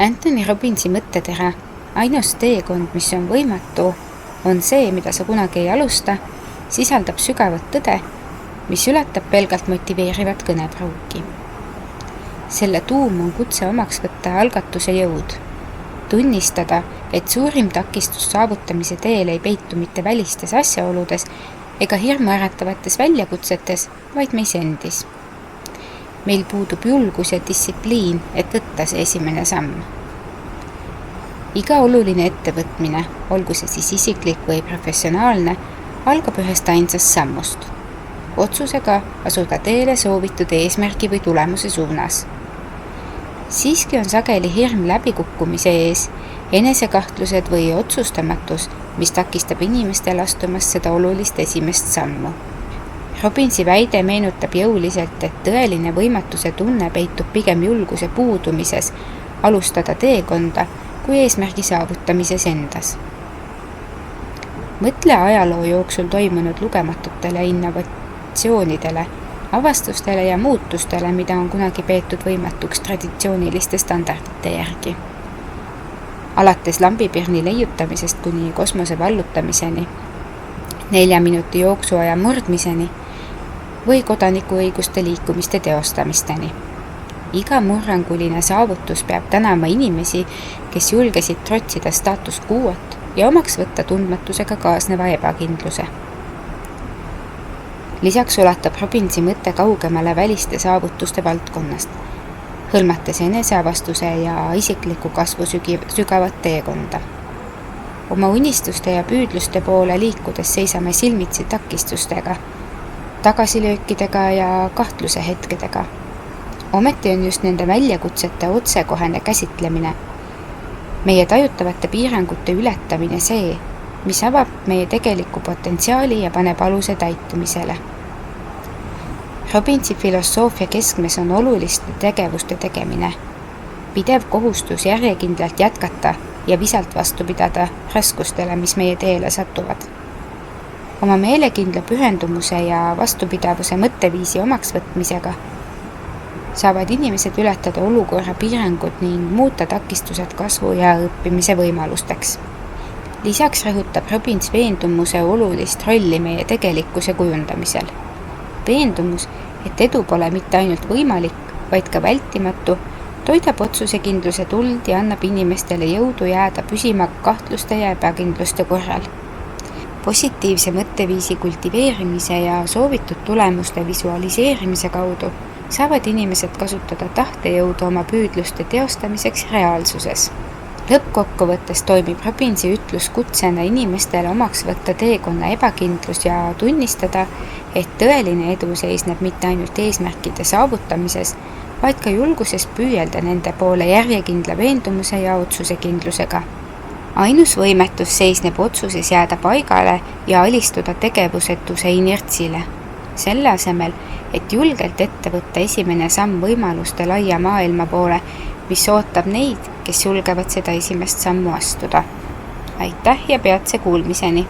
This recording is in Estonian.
Anthony Robbinsi mõttetera: ainus teekond, mis on võimatu, on see, mida sa kunagi ei alusta, sisaldab sügavat tõde, mis ületab pelgalt motiveerivat kõnepruuki. Selle tuum on kutse omaks võtta algatuse jõud. Tunnistada, et suurim takistus saavutamise teel ei peitu mitte välistes asjaoludes ega hirmuäratavates väljakutsetes, vaid meis endis. Meil puudub julgus ja distsipliin, et võtta see esimene samm. Iga oluline ettevõtmine, olgu see siis isiklik või professionaalne, algab ühest ainsast sammust. Otsusega asuda teele soovitud eesmärgi või tulemuse suunas. Siiski on sageli hirm läbikukkumise ees, enesekahtlused või otsustamatus, mis takistab inimestel astumast seda olulist esimest sammu. Robbinsi väide meenutab jõuliselt, et tõeline võimatuse tunne peitub pigem julguse puudumises alustada teekonda kui eesmärgi saavutamises endas. Mõtle ajaloo jooksul toimunud lugematutele innovatsioonidele, avastustele ja muutustele, mida on kunagi peetud võimatuks traditsiooniliste standardite järgi. Alates lambipirni leiutamisest kuni kosmose vallutamiseni, 4 minuti jooksuaja murdmiseni või kodanikuõiguste liikumiste teostamisteni. Iga murranguline saavutus peab tänama inimesi, kes julgesid trotsida status quo't ja omaks võtta tundmatusega kaasneva ebakindluse. Lisaks ulatab Robbinsi mõte kaugemale väliste saavutuste valdkonnast, hõlmates eneseavastuse ja isikliku kasvu sügavat teekonda. Oma unistuste ja püüdluste poole liikudes seisame silmitsi takistustega, tagasilöökidega ja kahtluse hetkedega. Ometi on just nende väljakutsete otsekohene käsitlemine, meie tajutavate piirangute ületamine see, mis avab meie tegeliku potentsiaali ja paneb aluse täitumisele. Robbinsi filosoofia keskmes on oluliste tegevuste tegemine, pidev kohustus järjekindlalt jätkata ja visalt vastu pidada raskustele, mis meie teele satuvad. Oma meelekindla pühendumuse ja vastupidavuse mõtteviisi omaks võtmisega saavad inimesed ületada olukorra piirangud ning muuta takistused kasvu ja õppimise võimalusteks. Lisaks rõhutab Robbins veendumuse olulist rolli meie tegelikkuse kujundamisel. Veendumus, et edu pole mitte ainult võimalik, vaid ka vältimatu, toidab otsusekindluse tuld ja annab inimestele jõudu jääda püsima kahtluste ja ebakindluste korral. Positiivse mõtteviisi kultiveerimise ja soovitud tulemuste visualiseerimise kaudu saavad inimesed kasutada tahtejõudu oma püüdluste teostamiseks reaalsuses. Lõppkokkuvõttes toimib Robbinsi ütlus kutsena inimestele omaks võtta teekonna ebakindlus ja tunnistada, et tõeline edu seisneb mitte ainult eesmärkide saavutamises, vaid ka julguses püüelda nende poole järjekindla veendumuse ja otsusekindlusega. Ainus võimetus seisneb otsuses jääda paigale ja alistuda tegevusetuse inertsile. Selle asemel, et julgelt ette võtta esimene samm võimaluste laia maailma poole, mis ootab neid, kes julgevad seda esimest sammu astuda. Aitäh ja peatse kuulmiseni!